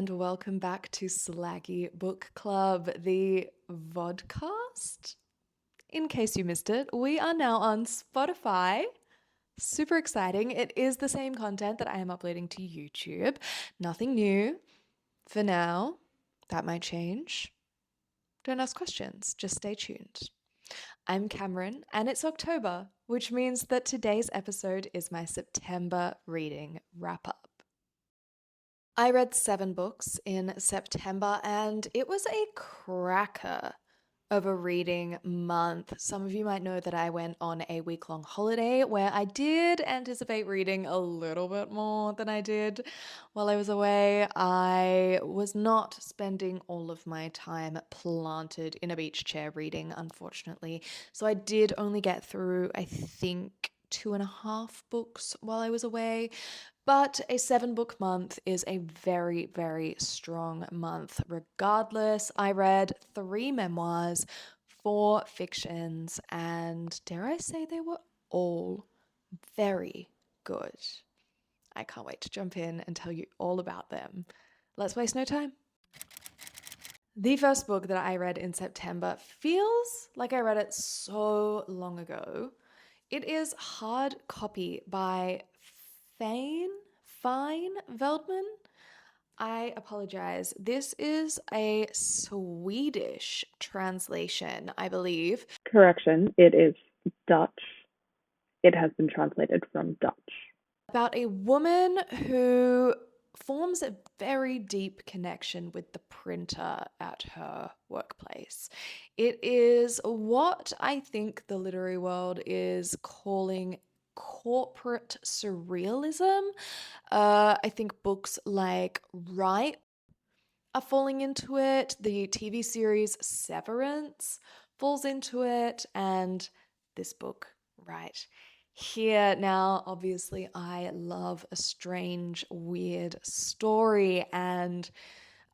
and welcome back to Slaggy Book Club, the vodcast. In case you missed it, we are now on Spotify. Super exciting. It is the same content that I am uploading to YouTube. Nothing new for now. That might change. Don't ask questions, just stay tuned. I'm Cameron, and it's October, which means that today's episode is my September reading wrap up. I read 7 books in September, and it was a cracker of a reading month. Some of you might know that I went on a week-long holiday where I did anticipate reading a little bit more than I did while I was away. I was not spending all of my time planted in a beach chair reading, unfortunately. So I did only get through, I think, 2.5 books while I was away. But a 7 book month is a very, very strong month. Regardless, I read 3 memoirs, 4 fictions, and dare I say they were all very good. I can't wait to jump in and tell you all about them. Let's waste no time. The first book that I read in September feels like I read it so long ago. It is Hard Copy by Fine Veldman. I apologize. This is a Swedish translation, I believe, Correction, it is Dutch. It has been translated from Dutch. about a woman who forms a very deep connection with the printer at her workplace. It is what I think the literary world is calling corporate surrealism. I think books like Ripe are falling into it. The TV series Severance falls into it, and this book, right here. Now, obviously, I love a strange, weird story, and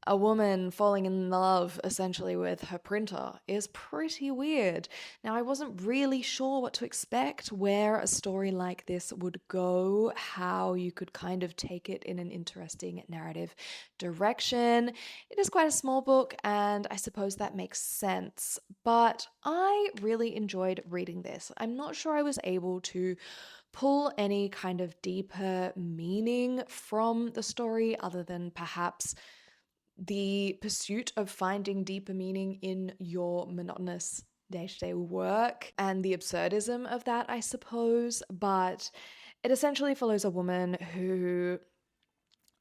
a woman falling in love essentially with her printer is pretty weird. Now, I wasn't really sure what to expect, where a story like this would go, how you could kind of take it in an interesting narrative direction. It is quite a small book, and I suppose that makes sense, but I really enjoyed reading this. I'm not sure I was able to pull any kind of deeper meaning from the story other than perhaps the pursuit of finding deeper meaning in your monotonous day-to-day work and the absurdism of that, I suppose. But it essentially follows a woman who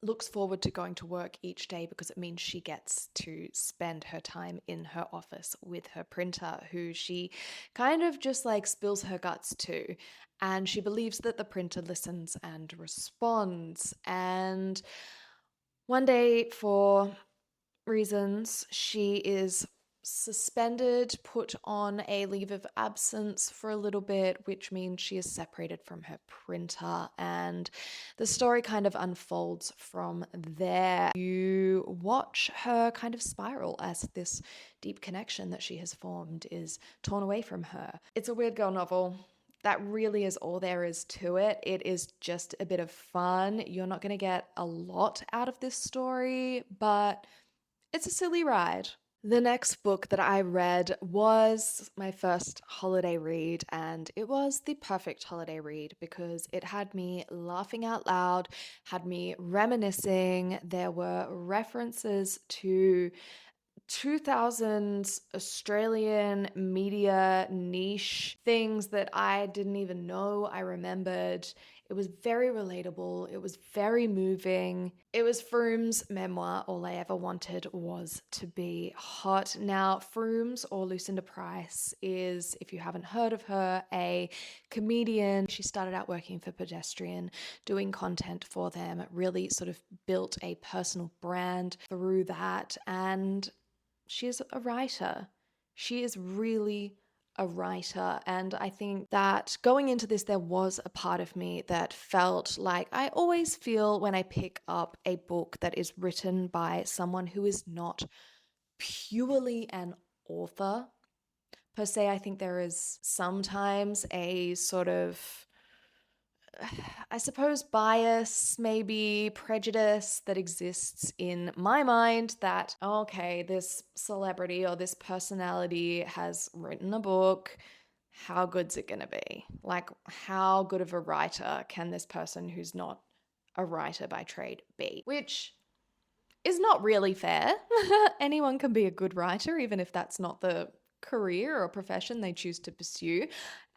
looks forward to going to work each day because it means she gets to spend her time in her office with her printer, who she kind of just like spills her guts to. And she believes that the printer listens and responds. And one day, for reasons, she is suspended, put on a leave of absence for a little bit, which means she is separated from her printer, and the story kind of unfolds from there. You watch her kind of spiral as this deep connection that she has formed is torn away from her. It's a weird girl novel. That really is all there is to it. It is just a bit of fun. You're not going to get a lot out of this story, but it's a silly ride. The next book that I read was my first holiday read, and it was the perfect holiday read because it had me laughing out loud, had me reminiscing. There were references to 2000s Australian media niche things that I didn't even know I remembered. It was very relatable. It was very moving. It was Froome's memoir. All I ever wanted was to be hot. Now, Froomes, or Lucinda Price, is, if you haven't heard of her, a comedian. She started out working for Pedestrian, doing content for them, really sort of built a personal brand through that. And she is a writer. She is really a writer. And I think that going into this, there was a part of me that felt like I always feel when I pick up a book that is written by someone who is not purely an author per se. I think there is sometimes a sort of I suppose, bias, maybe prejudice that exists in my mind that, okay, this celebrity or this personality has written a book. How good's it going to be? Like, how good of a writer can this person who's not a writer by trade be? Which is not really fair. Anyone can be a good writer, even if that's not the career or profession they choose to pursue.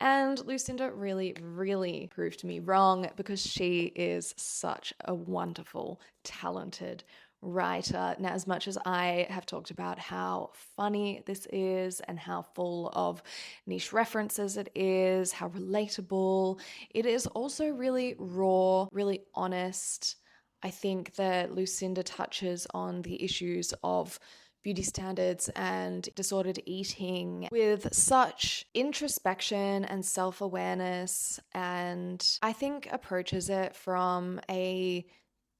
And Lucinda really, really proved me wrong because she is such a wonderful, talented writer. Now, as much as I have talked about how funny this is and how full of niche references it is, how relatable, it is also really raw, really honest. I think that Lucinda touches on the issues of beauty standards and disordered eating with such introspection and self awareness, and I think approaches it from a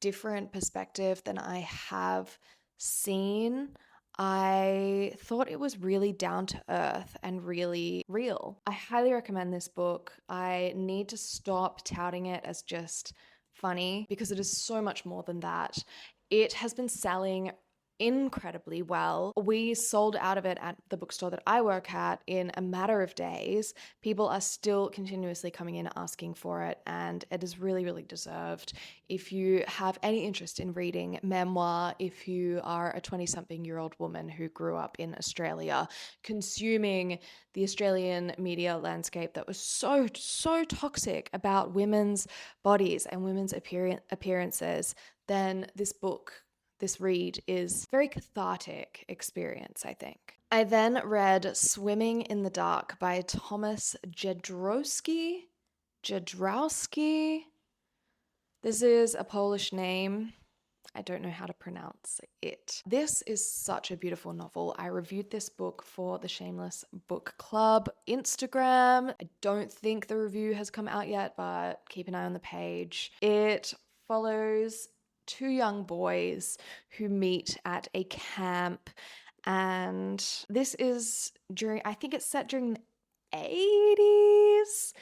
different perspective than I have seen. I thought it was really down to earth and really real. I highly recommend this book. I need to stop touting it as just funny because it is so much more than that. It has been selling incredibly well. We sold out of it at the bookstore that I work at in a matter of days. People are still continuously coming in asking for it, and it is really, really deserved. If you have any interest in reading memoir, if you are a 20-something-year-old woman who grew up in Australia, consuming the Australian media landscape that was so, so toxic about women's bodies and women's appearances, then this read is very cathartic experience, I think. I then read Swimming in the Dark by Thomas Jedrowski. Jedrowski. This is a Polish name. I don't know how to pronounce it. This is such a beautiful novel. I reviewed this book for the Shameless Book Club Instagram. I don't think the review has come out yet, but keep an eye on the page. It follows two young boys who meet at a camp, and this is I think it's set during the 80s.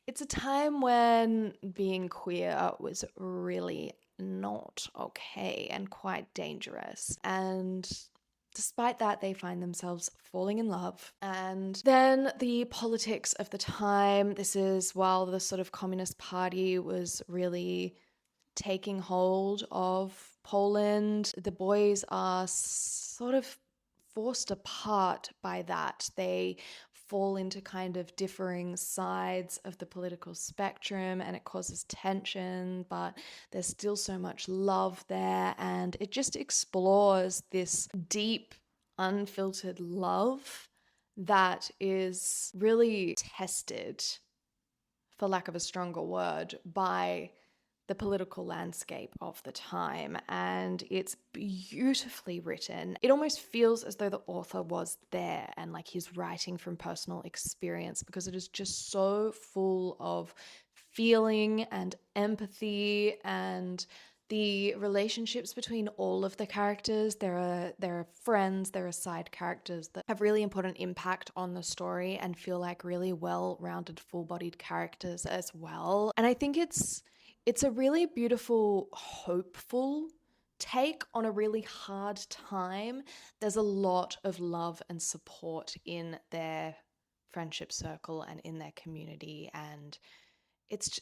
It's a time when being queer was really not okay and quite dangerous. And despite that, they find themselves falling in love. And then the politics of the time, this is while the sort of Communist Party was really taking hold of Poland. The boys are sort of forced apart by that. They fall into kind of differing sides of the political spectrum, and it causes tension, but there's still so much love there, and it just explores this deep, unfiltered love that is really tested, for lack of a stronger word, by the political landscape of the time, and it's beautifully written. It almost feels as though the author was there and like he's writing from personal experience, because it is just so full of feeling and empathy and the relationships between all of the characters. There are friends, there are side characters that have really important impact on the story and feel like really well-rounded, full-bodied characters as well. And I think it's a really beautiful, hopeful take on a really hard time. There's a lot of love and support in their friendship circle and in their community, and it's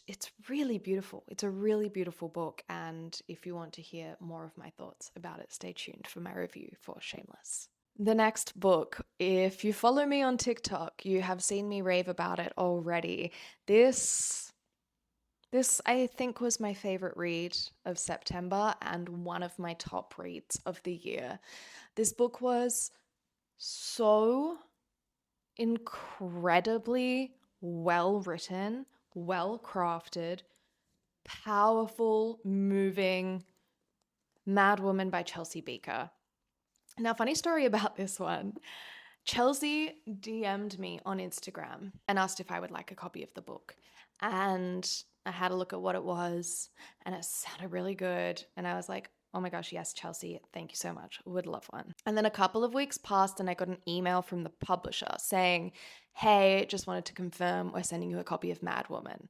really beautiful. It's a really beautiful book, and if you want to hear more of my thoughts about it, stay tuned for my review for Shameless. The next book, if you follow me on TikTok, you have seen me rave about it already. This, I think, was my favorite read of September and one of my top reads of the year. This book was so incredibly well written, well crafted, powerful, moving. Mad Woman by Chelsea Beaker. Now, funny story about this one. Chelsea DM'd me on Instagram and asked if I would like a copy of the book. And I had a look at what it was, and it sounded really good. And I was like, oh my gosh, yes, Chelsea, thank you so much. Would love one. And then a couple of weeks passed, and I got an email from the publisher saying, hey, just wanted to confirm we're sending you a copy of Mad Woman.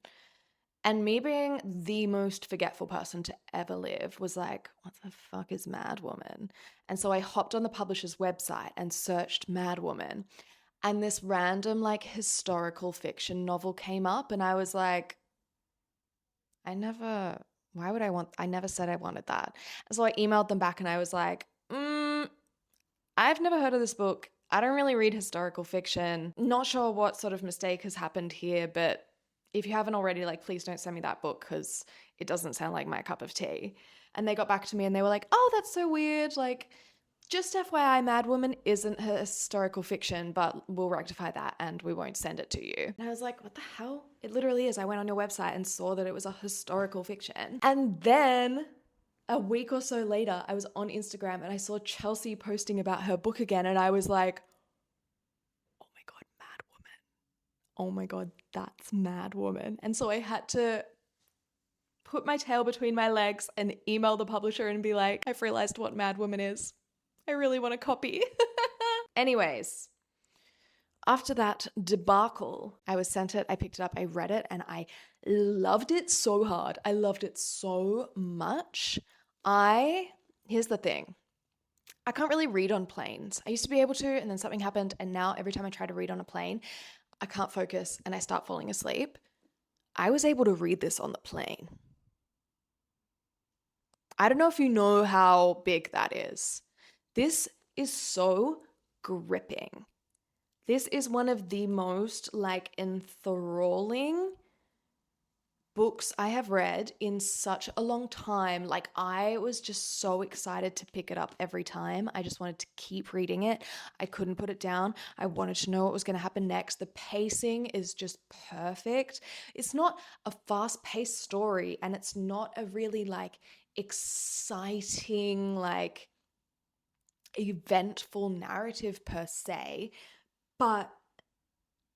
And me being the most forgetful person to ever live was like, what the fuck is Mad Woman? And so I hopped on the publisher's website and searched Mad Woman. And this random like historical fiction novel came up, and I was like, I never said I wanted that. And so I emailed them back and I was like, I've never heard of this book. I don't really read historical fiction. Not sure what sort of mistake has happened here, but if you haven't already, like, please don't send me that book because it doesn't sound like my cup of tea. And they got back to me and they were like, oh, that's so weird. Like, just FYI, Mad Woman isn't historical fiction, but we'll rectify that and we won't send it to you. And I was like, what the hell? It literally is. I went on your website and saw that it was a historical fiction. And then a week or so later, I was on Instagram and I saw Chelsea posting about her book again. And I was like, oh my God, Mad Woman. Oh my God, that's Mad Woman. And so I had to put my tail between my legs and email the publisher and be like, I've realized what Mad Woman is. I really want a copy. Anyways, after that debacle, I was sent it, I picked it up, I read it, and I loved it so hard. I loved it so much. Here's the thing. I can't really read on planes. I used to be able to, and then something happened, and now every time I try to read on a plane, I can't focus and I start falling asleep. I was able to read this on the plane. I don't know if you know how big that is. This is so gripping. This is one of the most like enthralling books I have read in such a long time. Like, I was just so excited to pick it up every time. I just wanted to keep reading it. I couldn't put it down. I wanted to know what was going to happen next. The pacing is just perfect. It's not a fast-paced story, and it's not a really like exciting, like eventful narrative per se, but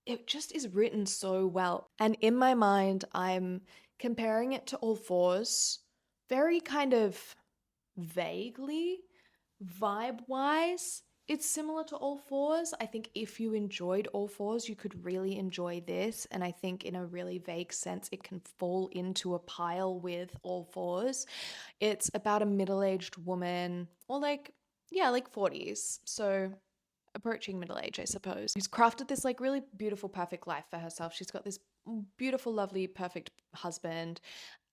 it just is written so well. And in my mind, I'm comparing it to All Fours, very kind of vaguely, vibe wise. It's similar to All Fours. I think if you enjoyed All Fours, you could really enjoy this. And I think in a really vague sense, it can fall into a pile with All Fours. It's about a middle-aged woman, or like, yeah, like 40s. So approaching middle age, I suppose, who's crafted this like really beautiful, perfect life for herself. She's got this beautiful, lovely, perfect husband,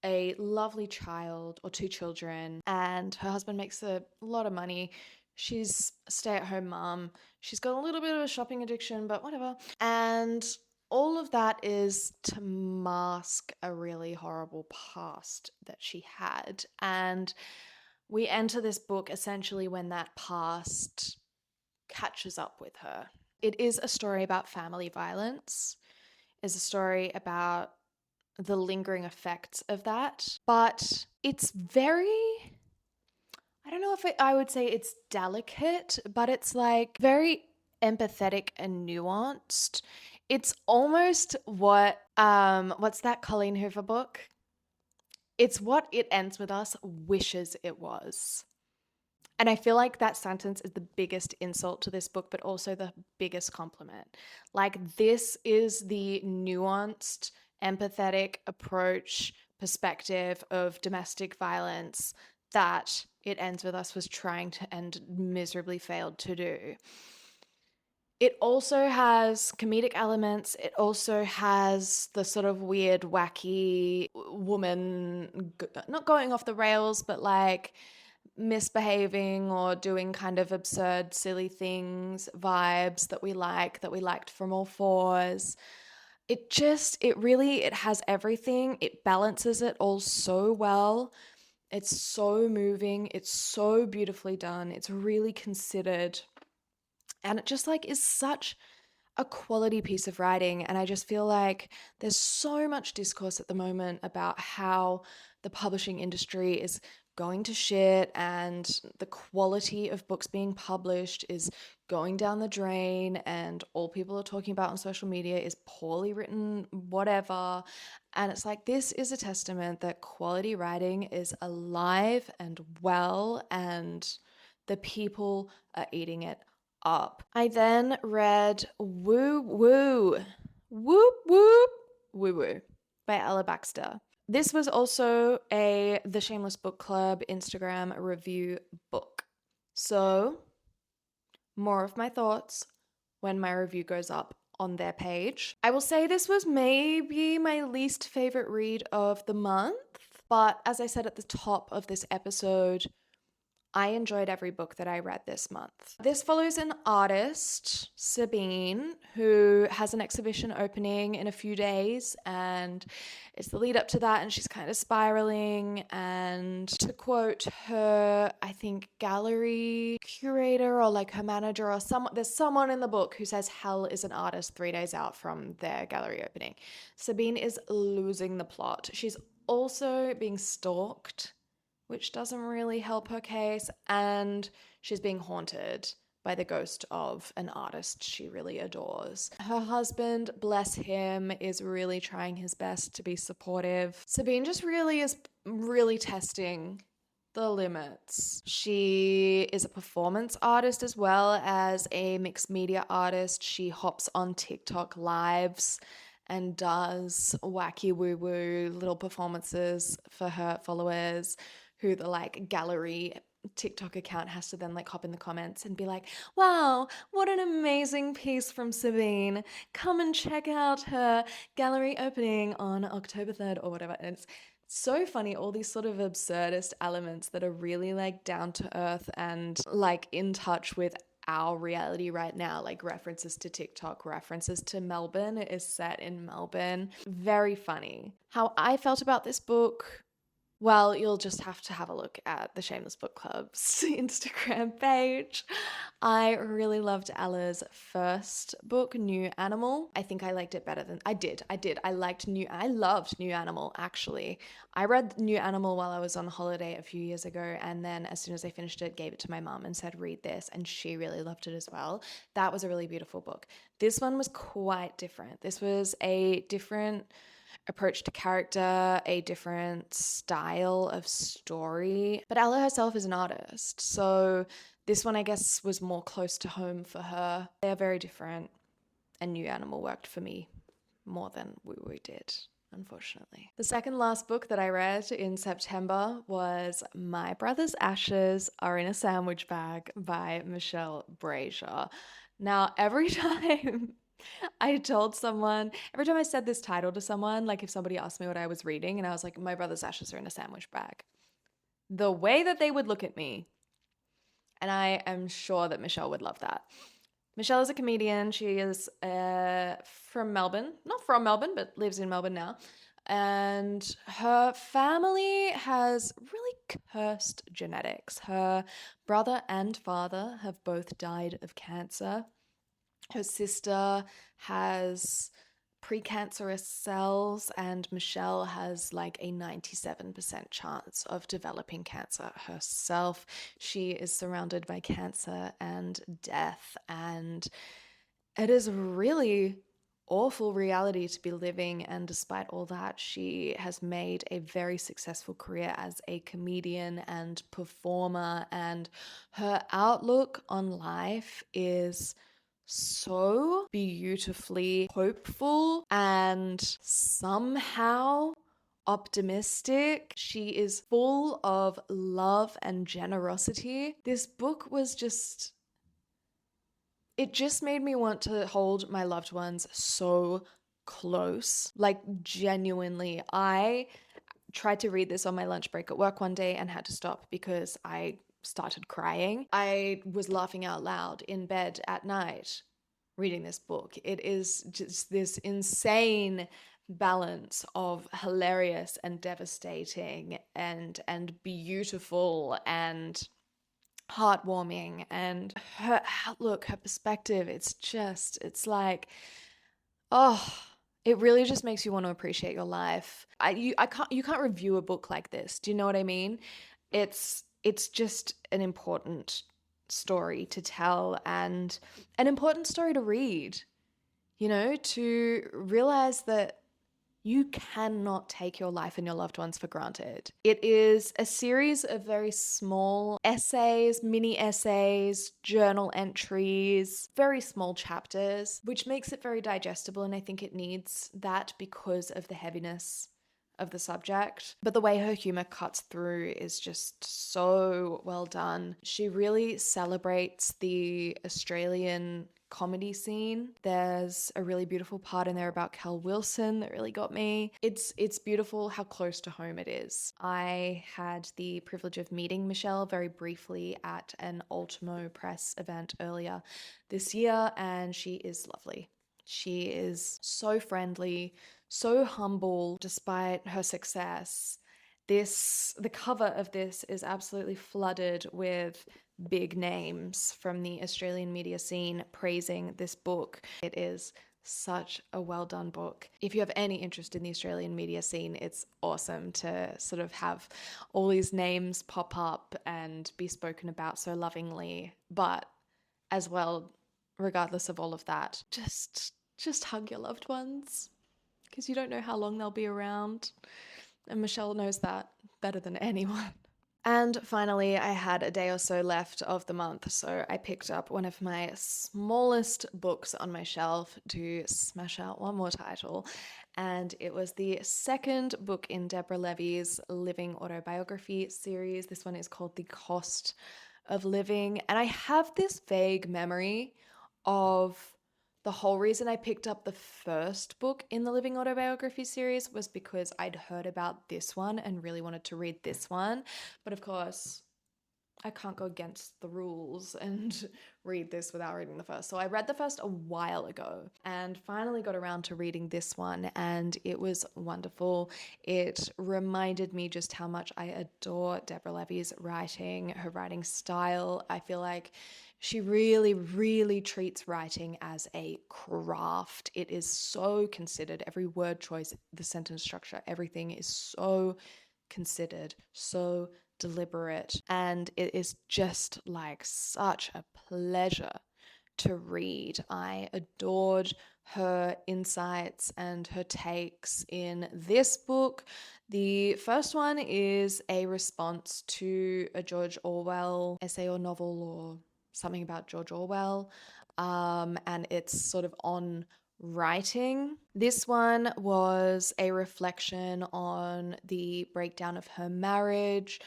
a lovely child or two children, and her husband makes a lot of money. She's a stay-at-home mom. She's got a little bit of a shopping addiction, but whatever. And all of that is to mask a really horrible past that she had. And we enter this book essentially when that past catches up with her. It is a story about family violence. It's a story about the lingering effects of that, but it's very, I don't know if I would say it's delicate, but it's like very empathetic and nuanced. It's almost what's that Colleen Hoover book? It's what It Ends With Us wishes it was. And I feel like that sentence is the biggest insult to this book, but also the biggest compliment. Like, this is the nuanced, empathetic approach, perspective of domestic violence that It Ends With Us was trying to and miserably failed to do. It also has comedic elements. It also has the sort of weird, wacky woman, not going off the rails, but like misbehaving or doing kind of absurd, silly things, vibes that we liked from All Fours. It has everything. It balances it all so well. It's so moving. It's so beautifully done. It's really considered. And it just like is such a quality piece of writing. And I just feel like there's so much discourse at the moment about how the publishing industry is going to shit and the quality of books being published is going down the drain, and all people are talking about on social media is poorly written whatever. And it's like, this is a testament that quality writing is alive and well, and the people are eating it up. I then read Woo Woo. Whoop Whoop Woo Woo. by Ella Baxter. This was also a The Shameless Book Club Instagram review book. So, more of my thoughts when my review goes up on their page. I will say this was maybe my least favorite read of the month, but as I said at the top of this episode, I enjoyed every book that I read this month. This follows an artist, Sabine, who has an exhibition opening in a few days, and it's the lead up to that, and she's kind of spiraling. And to quote her, I think, gallery curator or like her manager or someone, there's someone in the book who says hell is an artist 3 days out from their gallery opening. Sabine is losing the plot. She's also being stalked, which doesn't really help her case, and she's being haunted by the ghost of an artist she really adores. Her husband, bless him, is really trying his best to be supportive. Sabine just really is really testing the limits. She is a performance artist as well as a mixed media artist. She hops on TikTok lives and does wacky woo-woo little performances for her followers, who the like gallery TikTok account has to then like hop in the comments and be like, wow, what an amazing piece from Sabine. Come and check out her gallery opening on October 3rd or whatever. And it's so funny, all these sort of absurdist elements that are really like down to earth and like in touch with our reality right now, like references to TikTok, references to Melbourne. It is set in Melbourne. Very funny. How I felt about this book, well, you'll just have to have a look at the Shameless Book Club's Instagram page. I really loved Ella's first book, New Animal. I think I liked it better than I did. I loved New Animal actually. I read New Animal while I was on holiday a few years ago, and then as soon as I finished it, gave it to my mum and said, read this, and she really loved it as well. That was a really beautiful book. This one was quite different. This was a different approach to character, a different style of story. But Ella herself is an artist, so this one, I guess, was more close to home for her. They are very different, and New Animal worked for me more than Woo Woo did, unfortunately. The second last book that I read in September was My Brother's Ashes Are in a Sandwich Bag by Michelle Brazier. Now, every time every time I said this title to someone, like if somebody asked me what I was reading and I was like, My Brother's Ashes Are in a Sandwich Bag, the way that they would look at me, and I am sure that Michelle would love that. Michelle is a comedian. She is from Melbourne, not from Melbourne, but lives in Melbourne now. And her family has really cursed genetics. Her brother and father have both died of cancer. Her sister has precancerous cells, and Michelle has like a 97% chance of developing cancer herself. She is surrounded by cancer and death, and it is really awful reality to be living. And despite all that, she has made a very successful career as a comedian and performer, and her outlook on life is so beautifully hopeful and somehow optimistic. She is full of love and generosity. This book was just, it just made me want to hold my loved ones so close. Like, genuinely, I tried to read this on my lunch break at work one day and had to stop because I started crying. I was laughing out loud in bed at night reading this book. It is just this insane balance of hilarious and devastating and beautiful and heartwarming, and her outlook, her perspective, it's like, oh, it really just makes you want to appreciate your life. You can't review a book like this. Do you know what I mean? It's just an important story to tell and an important story to read, to realize that You cannot take your life and your loved ones for granted. It is a series of very small essays, mini essays, journal entries, very small chapters, which makes it very digestible. And I think it needs that because of the heaviness of the subject. But the way her humor cuts through is just so well done. She really celebrates the Australian comedy scene. There's a really beautiful part in there about Cal Wilson that really got me. It's beautiful how close to home it is. I had the privilege of meeting Michelle very briefly at an Ultimo Press event earlier this year, and she is lovely. She is so friendly, so humble despite her success. The cover of this is absolutely flooded with big names from the Australian media scene praising this book. It is such a well done book. If you have any interest in the Australian media scene, it's awesome to sort of have all these names pop up and be spoken about so lovingly. But as well, regardless of all of that, just hug your loved ones because you don't know how long they'll be around. And Michelle knows that better than anyone. And finally, I had a day or so left of the month, so I picked up one of my smallest books on my shelf to smash out one more title. And it was the second book in Deborah Levy's Living Autobiography series. This one is called The Cost of Living. And I have this vague memory of the whole reason I picked up the first book in the Living Autobiography series was because I'd heard about this one and really wanted to read this one. But of course, I can't go against the rules and read this without reading the first. So I read the first a while ago and finally got around to reading this one, and it was wonderful. It reminded me just how much I adore Deborah Levy's writing, her writing style. I feel like she really, really treats writing as a craft. It is so considered. Every word choice, the sentence structure, everything is so considered, so deliberate, and it is just like such a pleasure to read. I adored her insights and her takes in this book. The first one is a response to a George Orwell essay or novel or something about George Orwell, and it's sort of on writing. This one was a reflection on the breakdown of her marriage,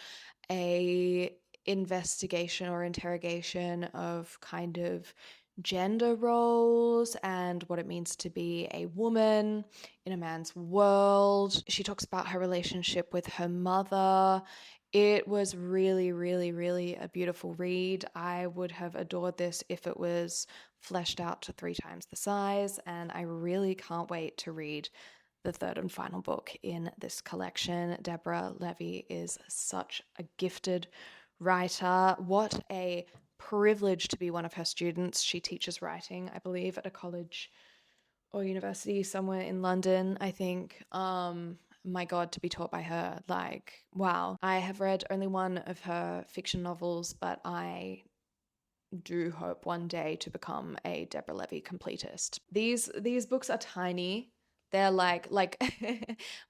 a investigation or interrogation of kind of gender roles and what it means to be a woman in a man's world. She talks about her relationship with her mother. It was really, really, really a beautiful read. I would have adored this if it was fleshed out to 3 times the size, and I really can't wait to read the third and final book in this collection. Deborah Levy is such a gifted writer. What a privilege to be one of her students. She teaches writing, I believe, at a college or university somewhere in London, I think. My God, to be taught by her, like, wow. I have read only one of her fiction novels, but I do hope one day to become a Deborah Levy completist. These books are tiny. They're like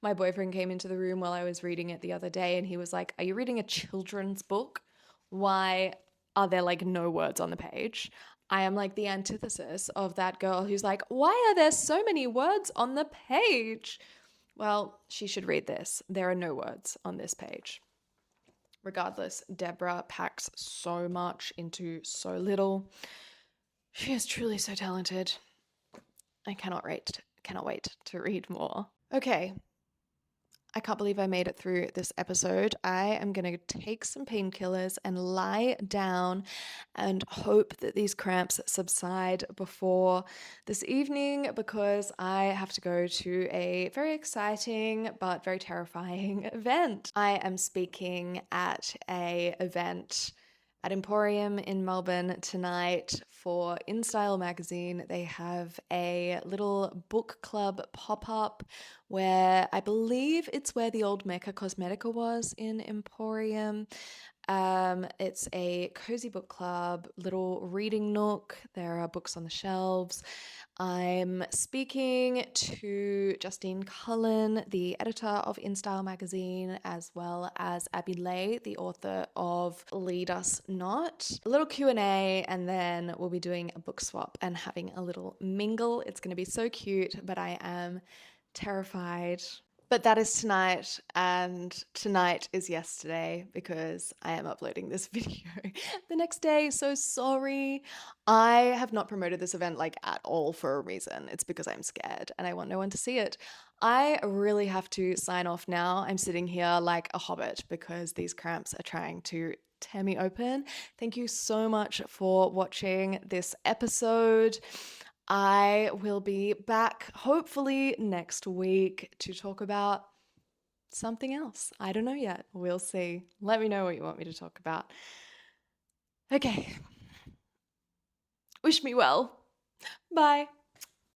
my boyfriend came into the room while I was reading it the other day and he was like, "Are you reading a children's book? Why are there like no words on the page?" I am like the antithesis of that girl who's like, "Why are there so many words on the page?" Well, she should read this. There are no words on this page. Regardless, Deborah packs so much into so little. She is truly so talented. I cannot wait to read more. Okay, I can't believe I made it through this episode. I am going to take some painkillers and lie down and hope that these cramps subside before this evening because I have to go to a very exciting but very terrifying event. I am speaking at a event at Emporium in Melbourne tonight for InStyle magazine. They have a little book club pop-up where I believe it's where the old Mecca Cosmetica was in Emporium. It's a cozy book club, little reading nook. There are books on the shelves. I'm speaking to Justine Cullen, the editor of InStyle magazine, as well as Abby Lay, the author of Lead Us Not. A little Q&A, and then we'll be doing a book swap and having a little mingle. It's going to be so cute, but I am terrified. But that is tonight, and tonight is yesterday because I am uploading this video the next day. So sorry. I have not promoted this event like at all for a reason. It's because I'm scared and I want no one to see it. I really have to sign off now. I'm sitting here like a hobbit because these cramps are trying to tear me open. Thank you so much for watching this episode. I will be back hopefully next week to talk about something else. I don't know yet. We'll see. Let me know what you want me to talk about. Okay. Wish me well. Bye.